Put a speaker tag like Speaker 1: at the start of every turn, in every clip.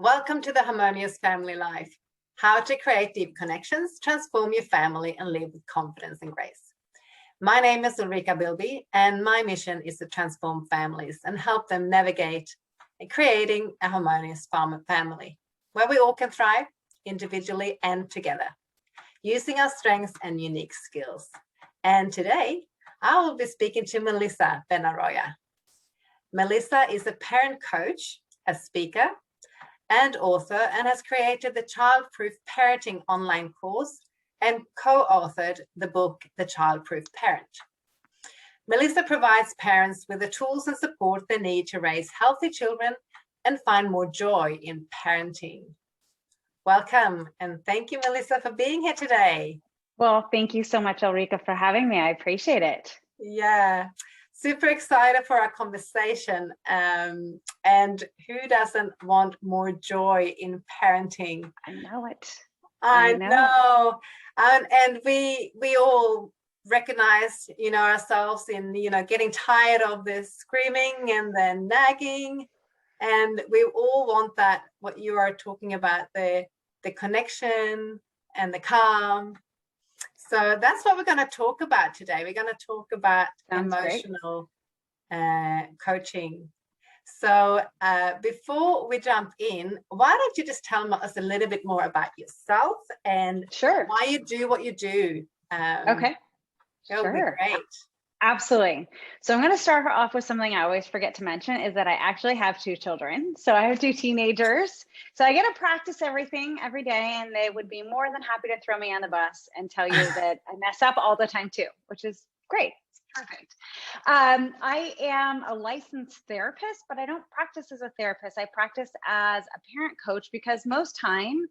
Speaker 1: Welcome to the Harmonious Family Life. How to create deep connections, transform your family, and live with confidence and grace. My name is Ulrika Bilby, and my mission is to transform families and help them navigate in creating a harmonious family where we all can thrive individually and together, using our strengths and unique skills. And today, I will be speaking to Melissa Benaroya. Melissa is a parent coach, a speaker, and author, and has created the Childproof Parenting online course and co-authored the book, The Childproof Parent. Melissa provides parents with the tools and support they need to raise healthy children and find more joy in parenting. Welcome, and thank you, Melissa, for being here today.
Speaker 2: Well, thank you so much, Ulrika, for having me. I appreciate it.
Speaker 1: Yeah, super excited for our conversation. And who doesn't want more joy in parenting?
Speaker 2: I know it.
Speaker 1: I know. And we all recognize, ourselves in, getting tired of the screaming and the nagging. And we all want that, what you are talking about, the connection and the calm. So that's what we're going to talk about today. We're going to talk about emotional coaching. So before we jump in, why don't you just tell us a little bit more about yourself and why you do what you do?
Speaker 2: Okay.
Speaker 1: That would be great.
Speaker 2: Absolutely. So I'm going to start off with something I always forget to mention is that I actually have 2 children. So I have 2 teenagers. So I get to practice everything every day, and they would be more than happy to throw me on the bus and tell you that I mess up all the time too, which is great. It's perfect. I am a licensed therapist, but I don't practice as a therapist. I practice as a parent coach because most time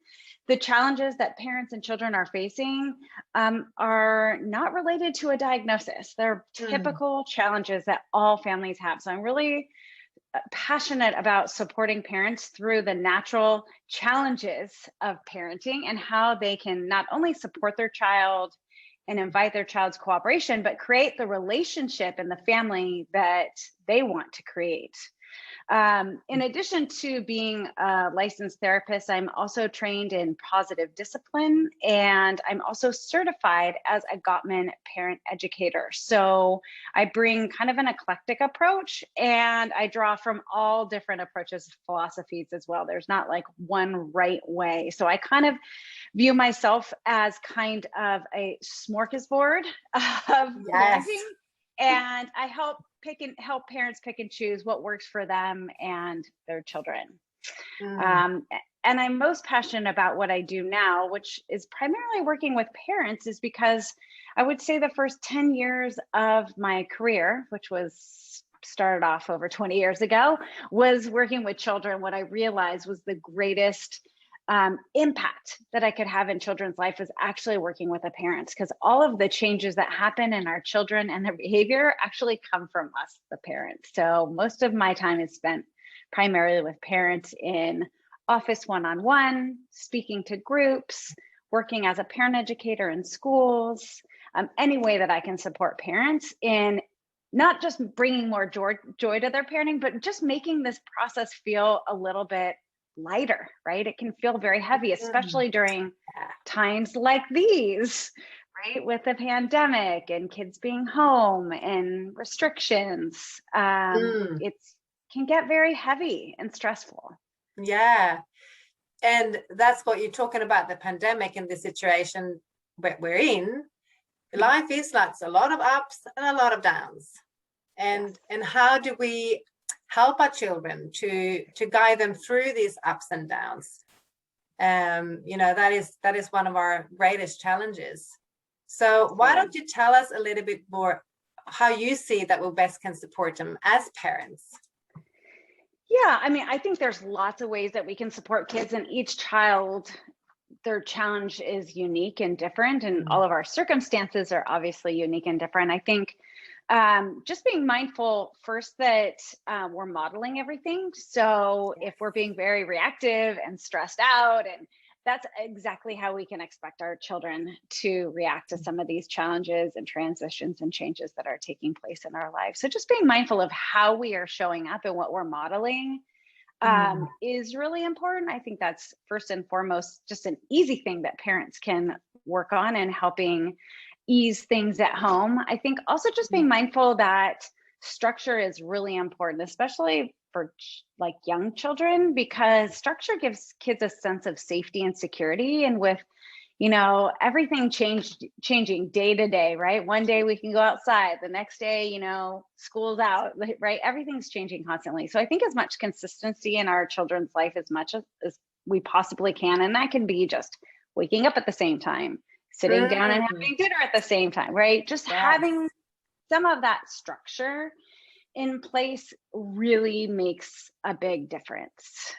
Speaker 2: the challenges that parents and children are facing are not related to a diagnosis. They're typical challenges that all families have. So I'm really passionate about supporting parents through the natural challenges of parenting and how they can not only support their child and invite their child's cooperation, but create the relationship and the family that they want to create. In addition to being a licensed therapist, I'm also trained in positive discipline, and I'm also certified as a Gottman parent educator. So I bring kind of an eclectic approach, and I draw from all different approaches, philosophies as well. There's not like one right way. So I kind of view myself as kind of a smorgasbord of parenting, and I help parents pick and choose what works for them and their children. And I'm most passionate about what I do now, which is primarily working with parents, is because I would say the first 10 years of my career, which was started off over 20 years ago, was working with children. What I realized was the greatest impact that I could have in children's life was actually working with the parents, because all of the changes that happen in our children and their behavior actually come from us, the parents. So most of my time is spent primarily with parents in office one-on-one, speaking to groups, working as a parent educator in schools, any way that I can support parents in not just bringing more joy to their parenting, but just making this process feel a little bit lighter, right? It can feel very heavy, especially during times like these, right? With the pandemic and kids being home and restrictions. It can get very heavy and stressful.
Speaker 1: Yeah. And that's what you're talking about, the pandemic and the situation that we're in. Life is like a lot of ups and a lot of downs. And how do we help our children to guide them through these ups and downs? That is one of our greatest challenges. So why don't you tell us a little bit more how you see that we best can support them as parents?
Speaker 2: Yeah, I mean, I think there's lots of ways that we can support kids, and each child, their challenge is unique and different, and all of our circumstances are obviously unique and different. I think just being mindful first that we're modeling everything. So if we're being very reactive and stressed out, and that's exactly how we can expect our children to react to some of these challenges and transitions and changes that are taking place in our lives. So just being mindful of how we are showing up and what we're modeling is really important. I think that's first and foremost just an easy thing that parents can work on and helping ease things at home. I think also just being mindful that structure is really important, especially for like young children, because structure gives kids a sense of safety and security. And with, you know, everything changing day to day, right? One day we can go outside, the next day, you know, school's out, right? Everything's changing constantly. So I think as much consistency in our children's life as much as we possibly can, and that can be just waking up at the same time, sitting down and having dinner at the same time, right? Just having some of that structure in place really makes a big difference.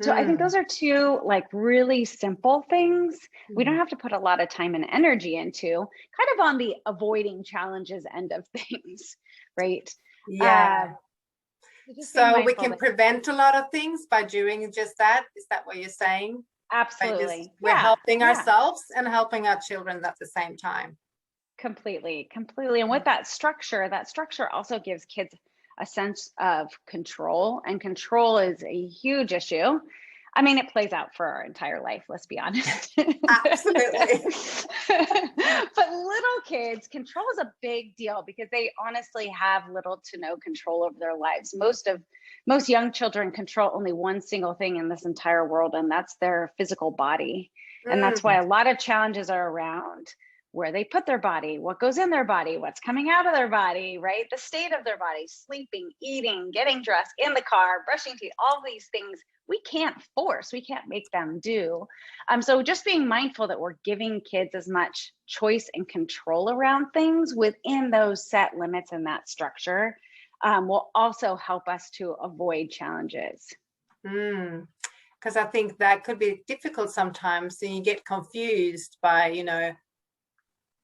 Speaker 2: So I think those are two like really simple things we don't have to put a lot of time and energy into, kind of on the avoiding challenges end of things, right?
Speaker 1: Yeah. So we can
Speaker 2: that,
Speaker 1: prevent a lot of things by doing just that. Is that what you're saying?
Speaker 2: Absolutely.
Speaker 1: We're helping ourselves and helping our children at the same time.
Speaker 2: Completely. And with that structure also gives kids a sense of control, and control is a huge issue. I mean, it plays out for our entire life, let's be honest.
Speaker 1: Absolutely.
Speaker 2: But little kids, control is a big deal because they honestly have little to no control over their lives. Most young children control only one single thing in this entire world, and that's their physical body. And that's why a lot of challenges are around where they put their body, what goes in their body, what's coming out of their body, right? The state of their body, sleeping, eating, getting dressed, in the car, brushing teeth, all these things we can't force, we can't make them do. So just being mindful that we're giving kids as much choice and control around things within those set limits and that structure will also help us to avoid challenges.
Speaker 1: Because I think that could be difficult sometimes, and you get confused by, you know,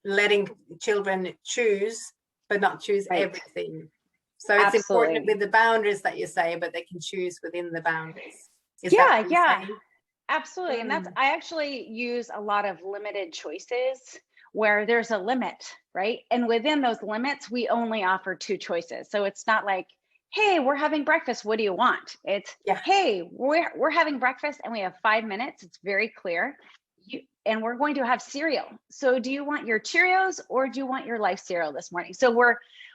Speaker 1: letting children choose, but not choose everything. So it's important with the boundaries that you say, but they can choose within the boundaries.
Speaker 2: Yeah, absolutely. And I actually use a lot of limited choices where there's a limit, right? And within those limits, we only offer 2 choices. So it's not like, hey, we're having breakfast, what do you want? It's, hey, we're having breakfast and we have 5 minutes. It's very clear. And we're going to have cereal. So do you want your Cheerios or do you want your Life cereal this morning? So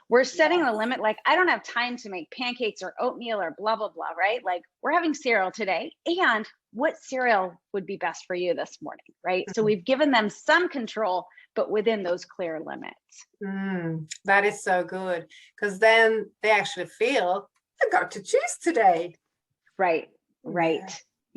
Speaker 2: we're setting the limit. Like, I don't have time to make pancakes or oatmeal or blah, blah, blah, right? Like, we're having cereal today. And what cereal would be best for you this morning, right? So we've given them some control, but within those clear limits.
Speaker 1: That is so good, because then they actually feel I got to choose today.
Speaker 2: Right.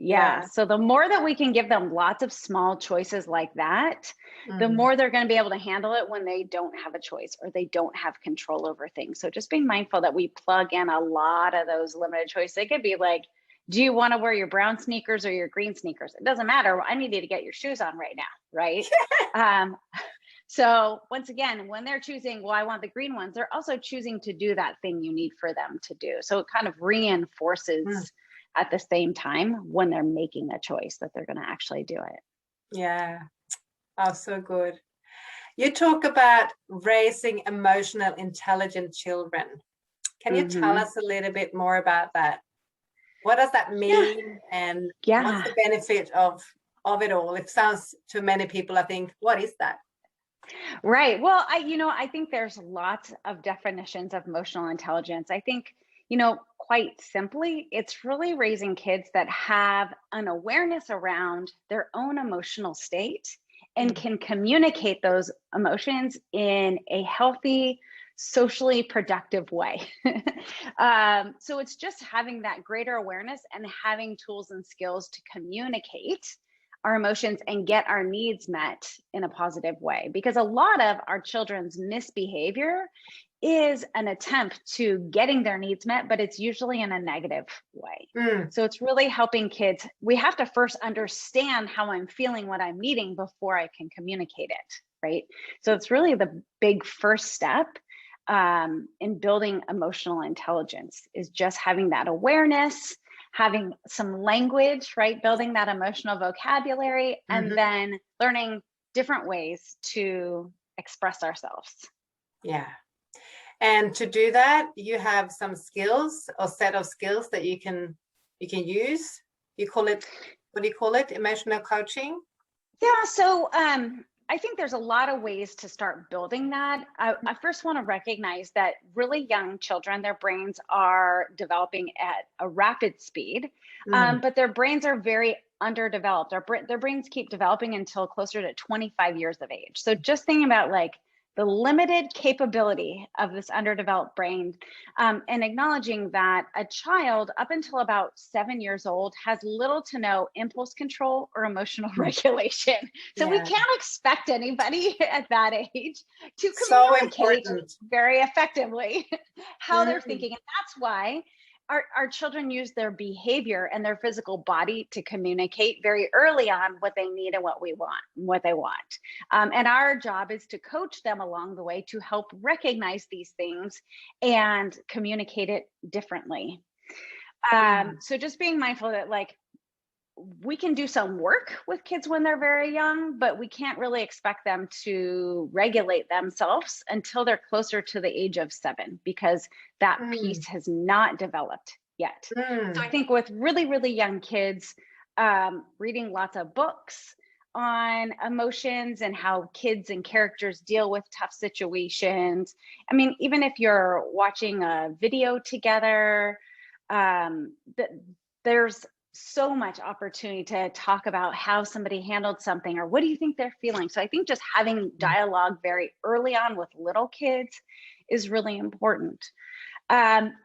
Speaker 2: Yeah. So the more that we can give them lots of small choices like that, the more they're going to be able to handle it when they don't have a choice or they don't have control over things. So just being mindful that we plug in a lot of those limited choices. It could be like, do you want to wear your brown sneakers or your green sneakers? It doesn't matter. I need you to get your shoes on right now, right? So once again, when they're choosing, well, I want the green ones, they're also choosing to do that thing you need for them to do. So it kind of reinforces at the same time when they're making a choice that they're going to actually do it.
Speaker 1: Yeah. Oh, so good. You talk about raising emotional, intelligent children. Can you tell us a little bit more about that? What does that mean? And what's the benefit of it all? It sounds to many people, I think, what is that?
Speaker 2: Right. Well, I think there's lots of definitions of emotional intelligence. I think, quite simply, it's really raising kids that have an awareness around their own emotional state and can communicate those emotions in a healthy, socially productive way. So it's just having that greater awareness and having tools and skills to communicate our emotions and get our needs met in a positive way. Because a lot of our children's misbehavior is an attempt to getting their needs met, but it's usually in a negative way. So it's really helping kids. We have to first understand how I'm feeling, what I'm needing before I can communicate it, right? So it's really the big first step in building emotional intelligence is just having that awareness, having some language, right? Building that emotional vocabulary, and then learning different ways to express ourselves.
Speaker 1: Yeah. And to do that, you have some skills or set of skills that you can you can use? You call it, what do you call it? Emotional coaching?
Speaker 2: Yeah, so I think there's a lot of ways to start building that. I first want to recognize that really young children, their brains are developing at a rapid speed, but their brains are very underdeveloped. Their brains keep developing until closer to 25 years of age. So just thinking about like the limited capability of this underdeveloped brain, and acknowledging that a child up until about 7 years old has little to no impulse control or emotional regulation. So we can't expect anybody at that age to communicate very effectively how they're thinking. And that's why our children use their behavior and their physical body to communicate very early on what they need and what they want. And our job is to coach them along the way to help recognize these things and communicate it differently. So just being mindful that like, we can do some work with kids when they're very young, but we can't really expect them to regulate themselves until they're closer to the age of 7, because that piece has not developed yet. So I think with really, really young kids, reading lots of books on emotions and how kids and characters deal with tough situations. I mean, even if you're watching a video together, there's so much opportunity to talk about how somebody handled something or what do you think they're feeling. So I think just having dialogue very early on with little kids is really important.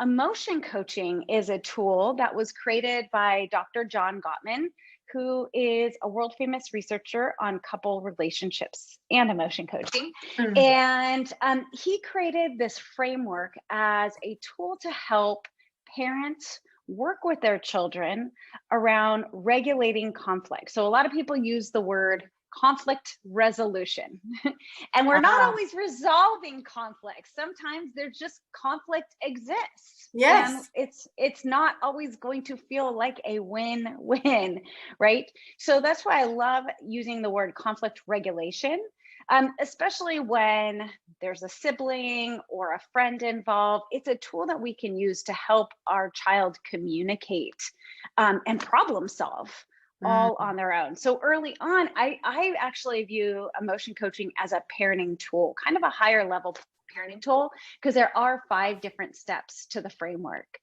Speaker 2: Emotion coaching is a tool that was created by Dr. John Gottman, who is a world famous researcher on couple relationships and emotion coaching. And he created this framework as a tool to help parents work with their children around regulating conflict. So a lot of people use the word conflict resolution and we're not always resolving conflict. Sometimes there's just conflict exists.
Speaker 1: Yes.
Speaker 2: And it's not always going to feel like a win-win, right? So that's why I love using the word conflict regulation, especially when there's a sibling or a friend involved. It's a tool that we can use to help our child communicate and problem solve all on their own. So early on, I actually view emotion coaching as a parenting tool, kind of a higher level parenting tool, because there are 5 different steps to the framework.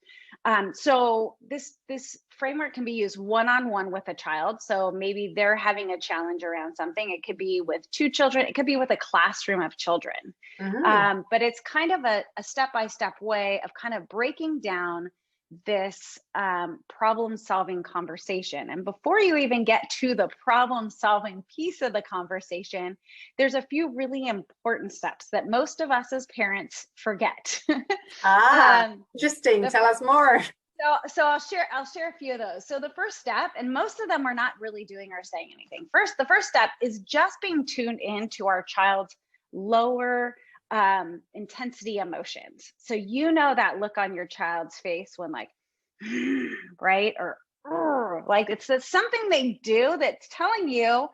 Speaker 2: So this framework can be used one-on-one with a child. So maybe they're having a challenge around something. It could be with 2 children. It could be with a classroom of children. But it's kind of a step-by-step way of kind of breaking down this problem-solving conversation. And before you even get to the problem-solving piece of the conversation, there's a few really important steps that most of us as parents forget.
Speaker 1: Interesting. Tell us more.
Speaker 2: So I'll share a few of those. So the first step, and most of them we're not really doing or saying anything. The first step is just being tuned in to our child's lower intensity emotions. So you know that look on your child's face when like, right? Or like it's something they do that's telling you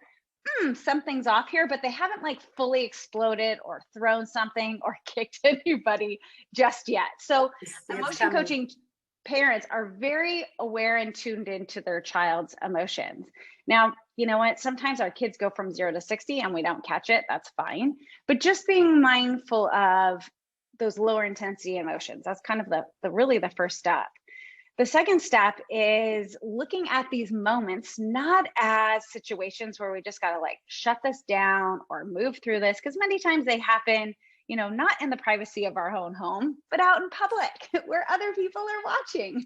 Speaker 2: something's off here, but they haven't like fully exploded or thrown something or kicked anybody just yet. So emotion coaching parents are very aware and tuned into their child's emotions. Now, you know what? Sometimes our kids go from 0 to 60 and we don't catch it. That's fine. But just being mindful of those lower intensity emotions, that's kind of really the first step. The second step is looking at these moments, not as situations where we just got to like shut this down or move through this, because many times they happen, you know, not in the privacy of our own home, but out in public where other people are watching.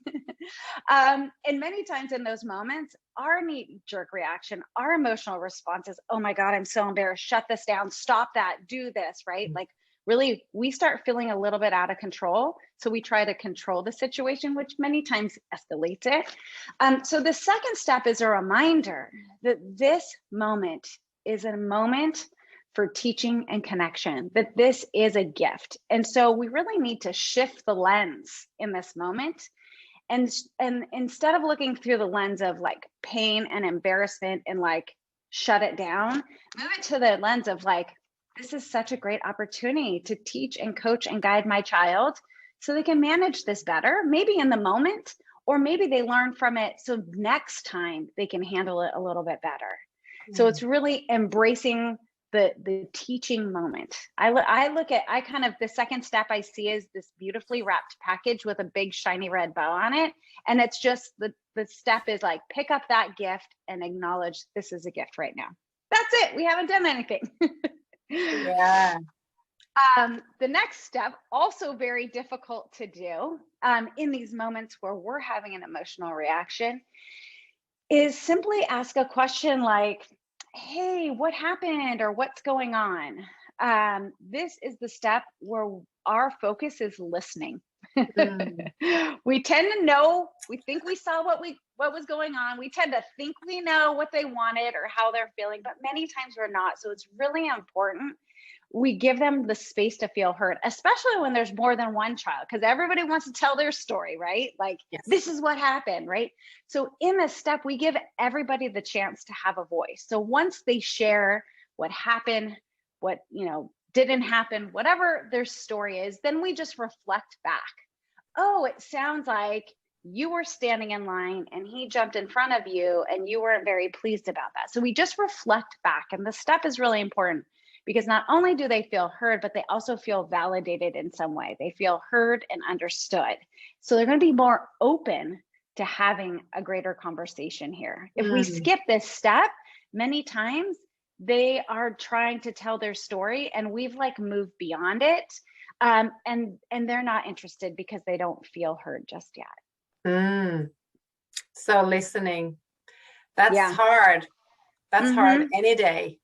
Speaker 2: And many times in those moments, our knee-jerk reaction, our emotional response is, oh my God, I'm so embarrassed. Shut this down. Stop that. Do this, right? Like really, we start feeling a little bit out of control. So we try to control the situation, which many times escalates it. So the second step is a reminder that this moment is a moment for teaching and connection, that this is a gift. And so we really need to shift the lens in this moment. And instead of looking through the lens of like pain and embarrassment and like shut it down, move it to the lens of like, this is such a great opportunity to teach and coach and guide my child so they can manage this better, maybe in the moment, or maybe they learn from it so next time they can handle it a little bit better. So it's really embracing the teaching moment. I kind of, the second step I see is this beautifully wrapped package with a big shiny red bow on it. And it's just the step is like, pick up that gift and acknowledge this is a gift right now. That's it. We haven't done anything.
Speaker 1: Yeah.
Speaker 2: The next step, also very difficult to do in these moments where we're having an emotional reaction, is simply ask a question like, hey, what happened, or what's going on? This is the step where our focus is listening. We tend to know, we think we saw what was going on. We tend to think we know what they wanted or how they're feeling, but many times we're not. So it's really important we give them the space to feel heard, especially when there's more than one child, because everybody wants to tell their story, right? Like, yes, this is what happened, right? So in this step, we give everybody the chance to have a voice. So once they share what happened, what, didn't happen, whatever their story is, then we just reflect back. Oh, it sounds like you were standing in line and he jumped in front of you and you weren't very pleased about that. So we just reflect back. And the step is really important, because not only do they feel heard, but they also feel validated in some way. They feel heard and understood. So they're going to be more open to having a greater conversation here. If we skip this step, many times they are trying to tell their story and we've moved beyond it. And they're not interested because they don't feel heard just yet.
Speaker 1: So listening, that's hard. That's hard any day.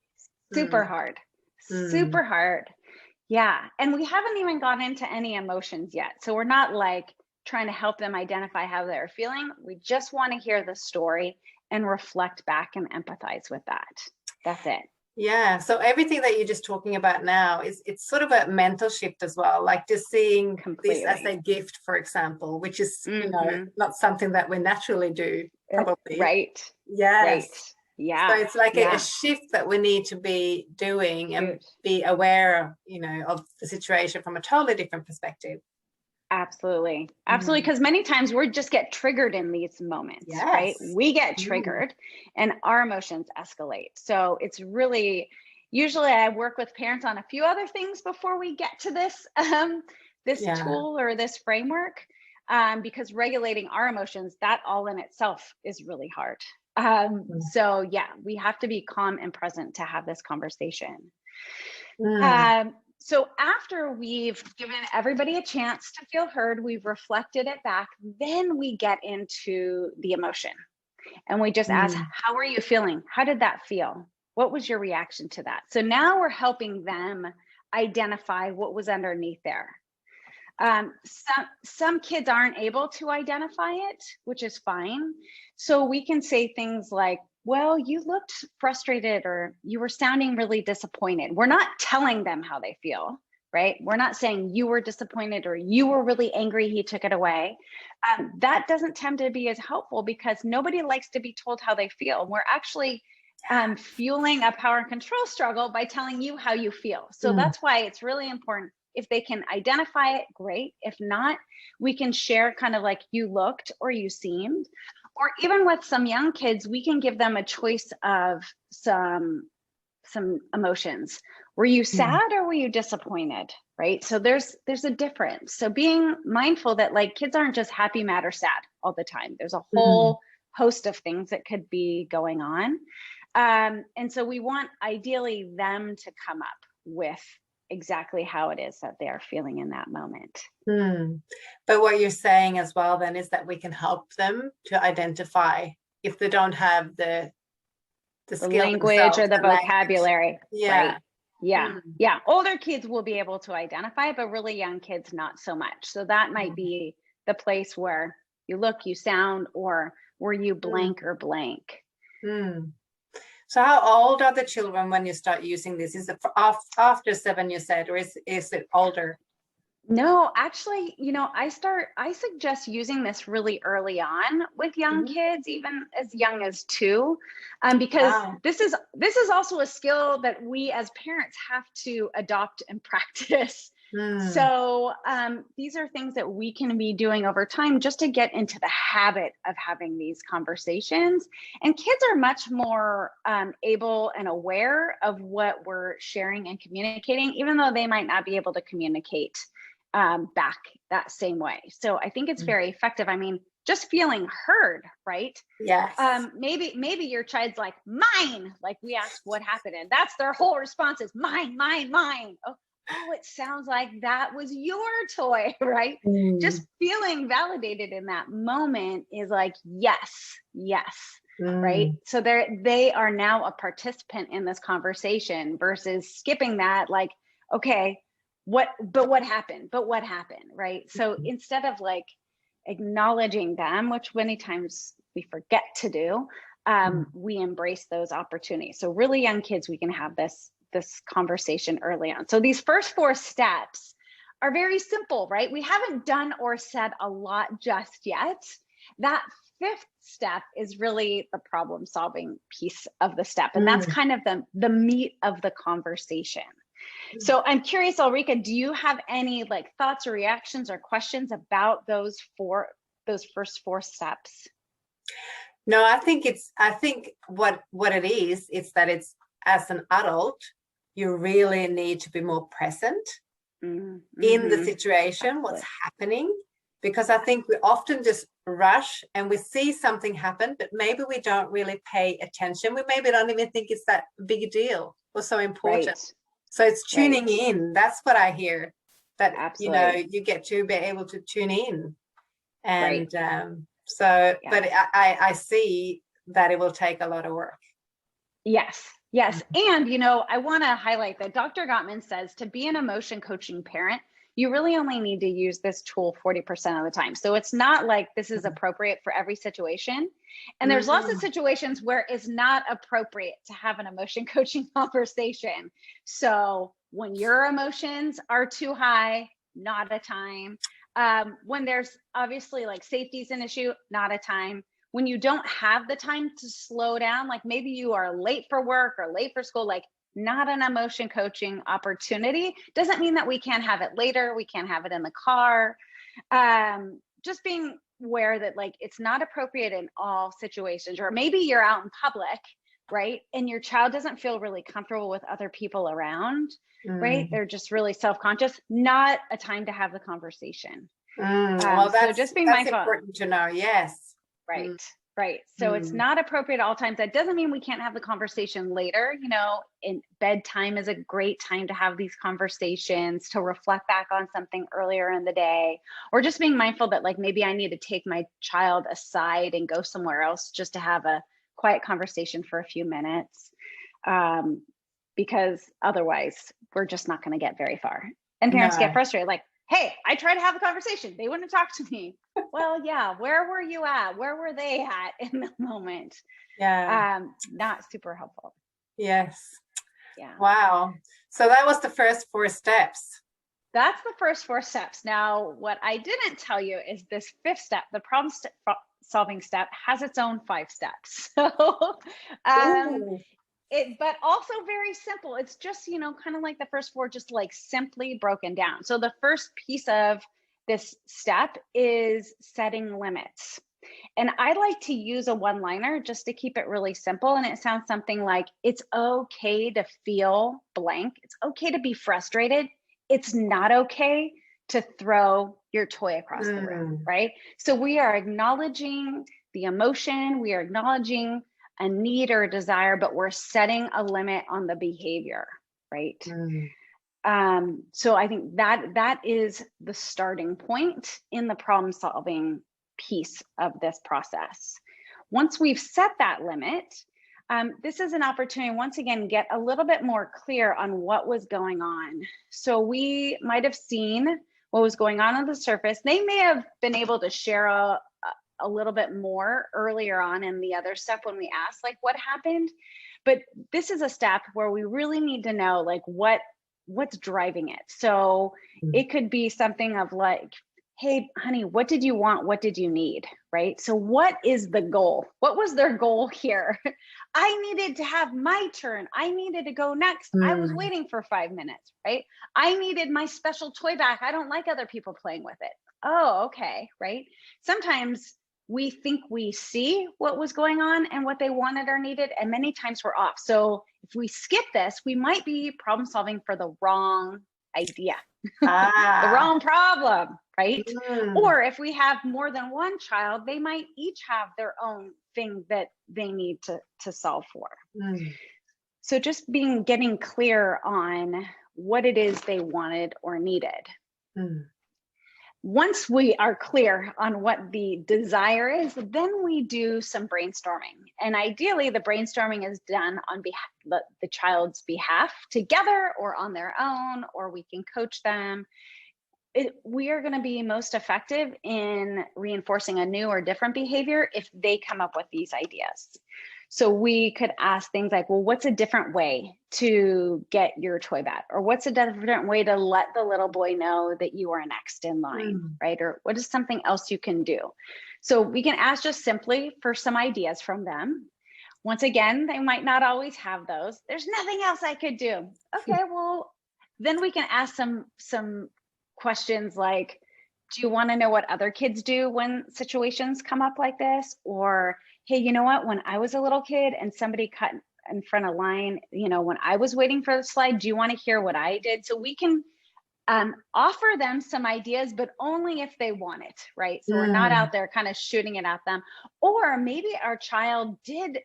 Speaker 2: Super hard. Super hard. Yeah. And we haven't even gone into any emotions yet. So we're not trying to help them identify how they're feeling. We just want to hear the story and reflect back and empathize with that. That's it.
Speaker 1: Yeah. So everything that you're just talking about now it's sort of a mental shift as well, like just seeing this as a gift, for example, which is, not something that we naturally do, probably.
Speaker 2: Right.
Speaker 1: Yes.
Speaker 2: Right. Yeah.
Speaker 1: So it's like a shift that we need to be doing and be aware, of the situation from a totally different perspective.
Speaker 2: Absolutely. Absolutely. Because many times we just get triggered in these moments, right? We get triggered and our emotions escalate. So it's really, usually I work with parents on a few other things before we get to this, tool or this framework, because regulating our emotions, that all in itself is really hard. So we have to be calm and present to have this conversation. So after we've given everybody a chance to feel heard, we've reflected it back, then we get into the emotion and we just ask, how are you feeling? How did that feel? What was your reaction to that? So now we're helping them identify what was underneath there. Some kids aren't able to identify it, which is fine. So we can say things like, well, you looked frustrated or you were sounding really disappointed. We're not telling them how they feel, right? We're not saying you were disappointed or you were really angry, he took it away. That doesn't tend to be as helpful because nobody likes to be told how they feel. We're actually fueling a power and control struggle by telling you how you feel. So that's why it's really important. If they can identify it, great. If not, we can share kind of like you looked or you seemed. Or even with some young kids, we can give them a choice of some emotions. Were you sad or were you disappointed, right? So there's a difference. So being mindful that kids aren't just happy, mad, or sad all the time. There's a whole host of things that could be going on. And so we want ideally them to come up with exactly how it is that they're feeling in that moment.
Speaker 1: But what you're saying as well then is that we can help them to identify if they don't have the
Speaker 2: language or the vocabulary.
Speaker 1: Yeah.
Speaker 2: Right? Yeah. Older kids will be able to identify, but really young kids not so much. So that might be the place where you look, you sound, or were you blank or blank.
Speaker 1: So how old are the children when you start using this? Is it after 7, you said, or is it older?
Speaker 2: No, actually, I suggest using this really early on with young kids, even as young as 2, because this is also a skill that we as parents have to adopt and practice So these are things that we can be doing over time just to get into the habit of having these conversations. And kids are much more able and aware of what we're sharing and communicating, even though they might not be able to communicate back that same way. So I think it's very effective. I mean, just feeling heard, right?
Speaker 1: Yes.
Speaker 2: Maybe your child's like, mine, like we asked what happened, and that's their whole response is mine, mine, mine. Oh, it sounds like that was your toy, right? Just feeling validated in that moment is like, yes, right? So they are now a participant in this conversation versus skipping that, like, okay, what happened, right? So instead of like acknowledging them, which many times we forget to do, we embrace those opportunities. So really young kids, we can have this conversation early on. So these first 4 steps are very simple, right? We haven't done or said a lot just yet. That 5th step is really the problem solving piece of the step. And that's kind of the meat of the conversation. So I'm curious, Ulrika, do you have any like thoughts or reactions or questions about those first 4 steps?
Speaker 1: No, I think what it is, it's that it's, as an adult, you really need to be more present in the situation, what's happening, because I think we often just rush and we see something happen, but maybe we don't really pay attention. We maybe don't even think it's that big a deal or so important.
Speaker 2: Right.
Speaker 1: So it's tuning in. That's what I hear, that,
Speaker 2: Absolutely.
Speaker 1: you get to be able to tune in. And but I see that it will take a lot of work.
Speaker 2: Yes. And, I want to highlight that Dr. Gottman says to be an emotion coaching parent, you really only need to use this tool 40% of the time. So it's not like this is appropriate for every situation. And there's lots of situations where it's not appropriate to have an emotion coaching conversation. So when your emotions are too high, not a time. When there's obviously like safety is an issue, not a time. When you don't have the time to slow down, like maybe you are late for work or late for school, like not an emotion coaching opportunity. Doesn't mean that we can't have it later. We can't have it in the car. Just being aware that like it's not appropriate in all situations, or maybe you're out in public, right? And your child doesn't feel really comfortable with other people around, right? They're just really self-conscious. Not a time to have the conversation.
Speaker 1: Well,
Speaker 2: so just being
Speaker 1: that's
Speaker 2: mindful.
Speaker 1: Important to know. Yes.
Speaker 2: Right. So it's not appropriate at all times. That doesn't mean we can't have the conversation later. In bedtime is a great time to have these conversations, to reflect back on something earlier in the day, or just being mindful that like maybe I need to take my child aside and go somewhere else just to have a quiet conversation for a few minutes, because otherwise we're just not going to get very far. And parents get frustrated, like, hey, I tried to have a conversation. They wouldn't talk to me. Well, yeah, where were you at? Where were they at in the moment? Not super helpful.
Speaker 1: Yes.
Speaker 2: Yeah.
Speaker 1: Wow. So that was the first 4 steps.
Speaker 2: That's the first 4 steps. Now, what I didn't tell you is this 5th step, the problem solving step, has its own 5 steps. So, but also very simple. It's just, kind of like the first 4, just like simply broken down. So the first piece of this step is setting limits. And I like to use a one-liner just to keep it really simple. And it sounds something like, it's okay to feel blank. It's okay to be frustrated. It's not okay to throw your toy across the room, right? So we are acknowledging the emotion. We are acknowledging a need or a desire, but we're setting a limit on the behavior, right? So I think that is the starting point in the problem solving piece of this process. Once we've set that limit, this is an opportunity, once again, get a little bit more clear on what was going on. So we might have seen what was going on the surface. They may have been able to share a little bit more earlier on in the other step when we asked like what happened, but this is a step where we really need to know like what's driving it. So it could be something of like, hey, honey, what did you want? What did you need? Right? So what is the goal? What was their goal here? I needed to have my turn. I needed to go next. I was waiting for 5 minutes, right? I needed my special toy back. I don't like other people playing with it. Oh, okay, right? Sometimes we think we see what was going on and what they wanted or needed, and many times we're off. So if we skip this, we might be problem solving for the wrong idea, the wrong problem, right? Or if we have more than one child, they might each have their own thing that they need to solve for. So just getting clear on what it is they wanted or needed. Once we are clear on what the desire is, then we do some brainstorming. And ideally, the brainstorming is done on the child's behalf together or on their own, or we can coach them. We are going to be most effective in reinforcing a new or different behavior if they come up with these ideas. So we could ask things like, well, what's a different way to get your toy back? Or what's a different way to let the little boy know that you are next in line, right? Or what is something else you can do? So we can ask just simply for some ideas from them. Once again, they might not always have those. There's nothing else I could do. Okay, well, then we can ask some questions like, do you want to know what other kids do when situations come up like this? Or, hey, you know what, when I was a little kid and somebody cut in front of line, when I was waiting for the slide, do you want to hear what I did? So we can offer them some ideas, but only if they want it, right? So we're not out there kind of shooting it at them. Or maybe our child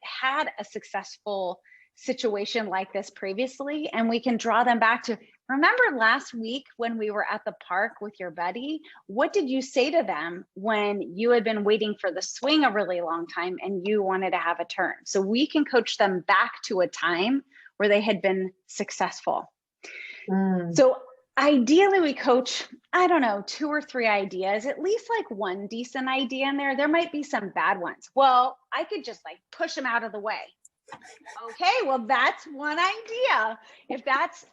Speaker 2: had a successful situation like this previously, and we can draw them back to, remember last week when we were at the park with your buddy, what did you say to them when you had been waiting for the swing a really long time and you wanted to have a turn? So we can coach them back to a time where they had been successful. So ideally we coach, I don't know, 2 or 3 ideas, at least like one decent idea in there. There might be some bad ones. Well, I could just like push them out of the way. Okay, well, that's one idea. If that's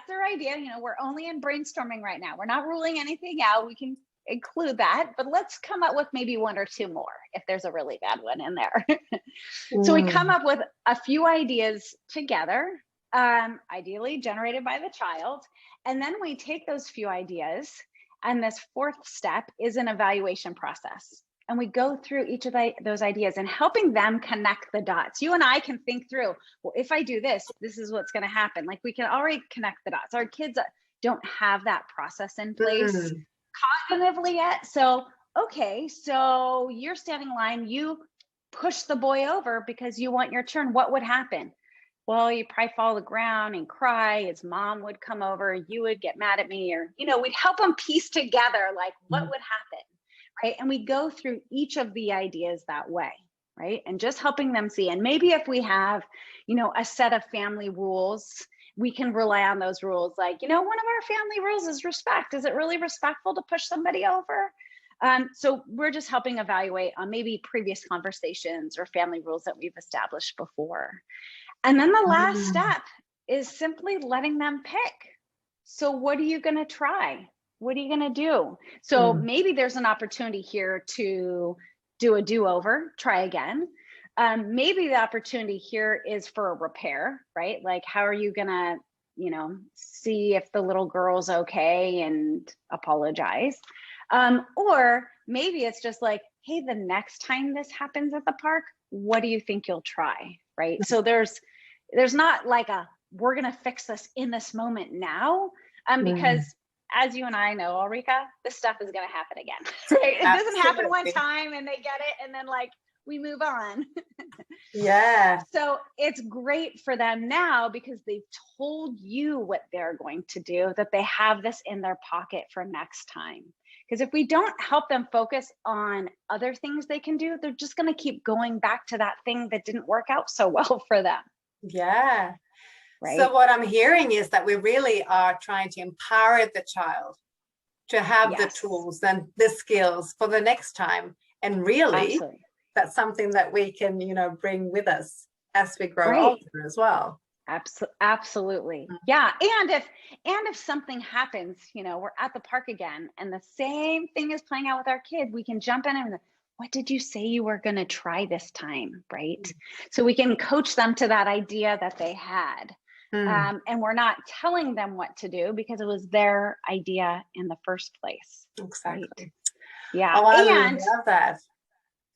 Speaker 2: their idea, we're only in brainstorming right now. We're not ruling anything out. We can include that, but let's come up with maybe 1 or 2 more if there's a really bad one in there. So we come up with a few ideas together, ideally generated by the child. And then we take those few ideas, and this 4th step is an evaluation process. And we go through each of those ideas and helping them connect the dots. You and I can think through, well, if I do this, this is what's going to happen. Like we can already connect the dots. Our kids don't have that process in place cognitively yet. So, okay, so you're standing in line, you push the boy over because you want your turn. What would happen? Well, you probably fall to the ground and cry. His mom would come over, you would get mad at me, or, we'd help them piece together like what would happen. Right. And we go through each of the ideas that way. Right. And just helping them see. And maybe if we have, a set of family rules, we can rely on those rules. Like, one of our family rules is respect. Is it really respectful to push somebody over? So we're just helping evaluate on maybe previous conversations or family rules that we've established before. And then the last step is simply letting them pick. So what are you going to try? What are you going to do? So maybe there's an opportunity here to do a do-over, try again. Maybe the opportunity here is for a repair, right? Like, how are you going to, see if the little girl's okay and apologize? Or maybe it's just like, hey, the next time this happens at the park, what do you think you'll try, right? So there's not like we're going to fix this in this moment now, because as you and I know, Ulrika, this stuff is going to happen again, right? It doesn't happen one time and they get it and then like we move on.
Speaker 1: Yeah.
Speaker 2: So it's great for them now because they've told you what they're going to do, that they have this in their pocket for next time. Because if we don't help them focus on other things they can do, they're just going to keep going back to that thing that didn't work out so well for them.
Speaker 1: Yeah.
Speaker 2: Right.
Speaker 1: So what I'm hearing is that we really are trying to empower the child to have the tools and the skills for the next time. And really, that's something that we can, bring with us as we grow older as well.
Speaker 2: Absolutely. Yeah. And if something happens, we're at the park again and the same thing is playing out with our kid, we can jump in and, what did you say you were going to try this time? Right. So we can coach them to that idea that they had. And we're not telling them what to do because it was their idea in the first place.
Speaker 1: Exactly.
Speaker 2: Right? Yeah.
Speaker 1: Oh, I
Speaker 2: and
Speaker 1: love that.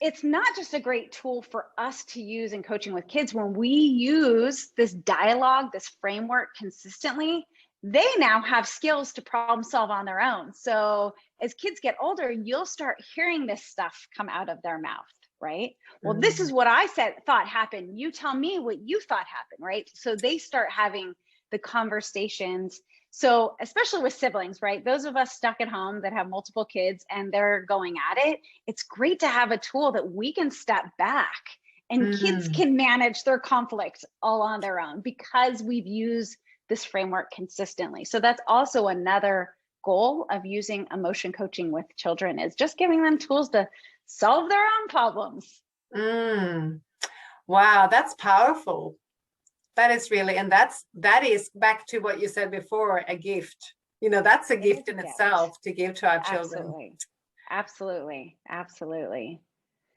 Speaker 2: It's not just a great tool for us to use in coaching with kids. When we use this dialogue, this framework consistently, they now have skills to problem solve on their own. So as kids get older, you'll start hearing this stuff come out of their mouth, right? Well, this is what I thought happened. You tell me what you thought happened, right? So they start having the conversations. So especially with siblings, right? Those of us stuck at home that have multiple kids and they're going at it, it's great to have a tool that we can step back and kids can manage their conflicts all on their own because we've used this framework consistently. So that's also another goal of using emotion coaching with children, is just giving them tools to solve their own problems.
Speaker 1: Wow, that's powerful. That is really, and that is back to what you said before, a gift. That's a gift in itself to give to our children.
Speaker 2: Absolutely.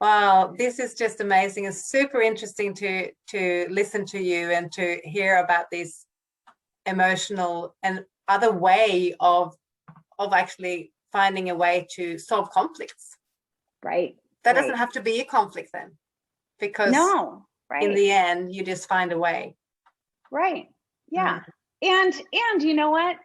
Speaker 1: Wow, this is just amazing. It's super interesting to listen to you and to hear about this emotional and other way of actually finding a way to solve conflicts.
Speaker 2: Right.
Speaker 1: That doesn't have to be a conflict then, because in the end, you just find a way.
Speaker 2: Right. Yeah. And you know what?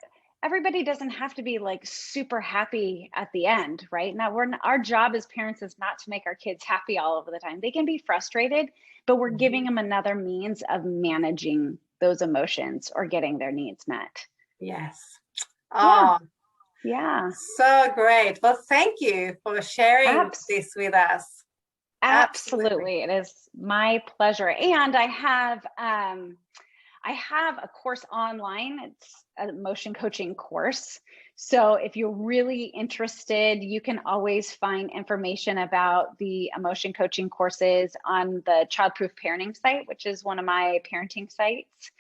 Speaker 2: Everybody doesn't have to be like super happy at the end, right? Now our job as parents is not to make our kids happy all of the time. They can be frustrated, but we're giving them another means of managing those emotions or getting their needs met.
Speaker 1: Yes. Oh,
Speaker 2: yeah.
Speaker 1: So great. Well, thank you for sharing this with us.
Speaker 2: Absolutely. It is my pleasure. And I have a course online. It's a motion coaching course. So if you're really interested, you can always find information about the emotion coaching courses on the Childproof Parenting site, which is one of my parenting sites.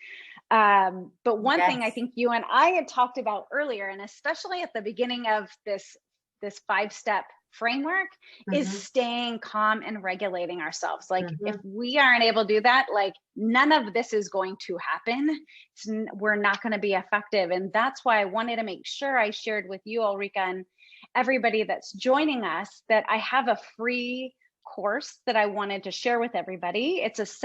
Speaker 2: But one thing I think you and I had talked about earlier, and especially at the beginning of this 5-step framework, is staying calm and regulating ourselves. Like if we aren't able to do that, like none of this is going to happen. We're not going to be effective. And that's why I wanted to make sure I shared with you, Ulrika, and everybody that's joining us, that I have a free course that I wanted to share with everybody. It's just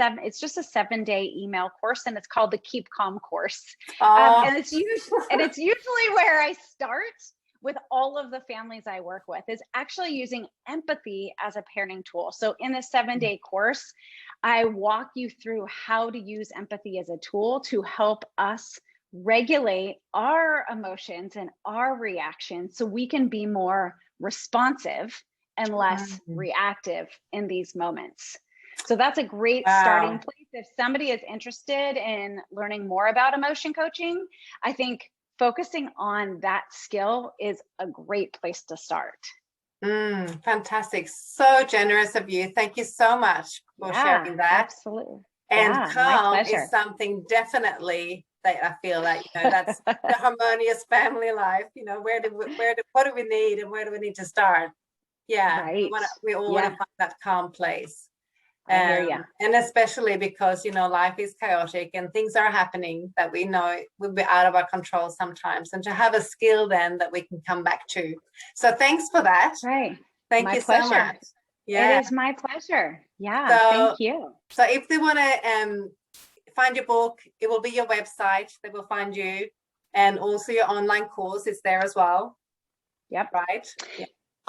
Speaker 2: a 7-day email course, and it's called the Keep Calm course. And it's usually where I start with all of the families I work with, is actually using empathy as a parenting tool. So in the 7-day course, I walk you through how to use empathy as a tool to help us regulate our emotions and our reactions so we can be more responsive and less reactive in these moments. So that's a great starting place. If somebody is interested in learning more about emotion coaching, I think focusing on that skill is a great place to start.
Speaker 1: Fantastic. So generous of you. Thank you so much for sharing that.
Speaker 2: Absolutely.
Speaker 1: And calm is something definitely that I feel like, that's the harmonious family life. What do we need and where do we need to start? Yeah.
Speaker 2: Right.
Speaker 1: We all want to find that calm place.
Speaker 2: I hear you.
Speaker 1: And especially because, life is chaotic and things are happening that we know will be out of our control sometimes, and to have a skill then that we can come back to. So thanks for that.
Speaker 2: Right.
Speaker 1: Thank you so much.
Speaker 2: Yeah. It is my pleasure. Yeah. Thank you.
Speaker 1: So if they want to find your book, it will be your website. They will find you, and also your online course is there as well.
Speaker 2: Yep.
Speaker 1: Right.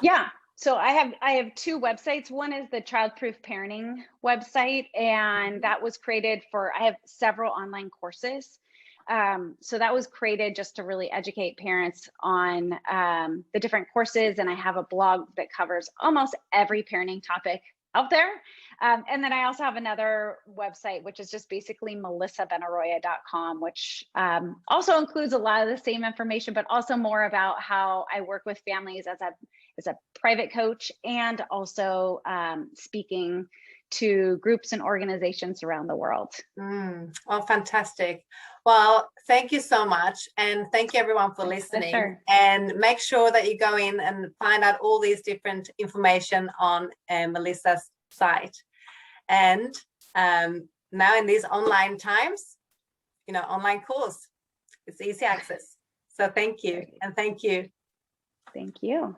Speaker 2: Yeah. So I have 2 websites. One is the Childproof Parenting website, and that was created I have several online courses. So that was created just to really educate parents on the different courses. And I have a blog that covers almost every parenting topic out there. And then I also have another website, which is just basically melissabenaroya.com, which also includes a lot of the same information, but also more about how I work with families as a private coach and also speaking to groups and organizations around the world.
Speaker 1: Oh, fantastic. Well, thank you so much. And thank you everyone for listening.
Speaker 2: Sure.
Speaker 1: And make sure that you go in and find out all these different information on Melissa's site. And now in these online times, you know, online course, it's easy access. So thank you. And thank you.
Speaker 2: Thank you.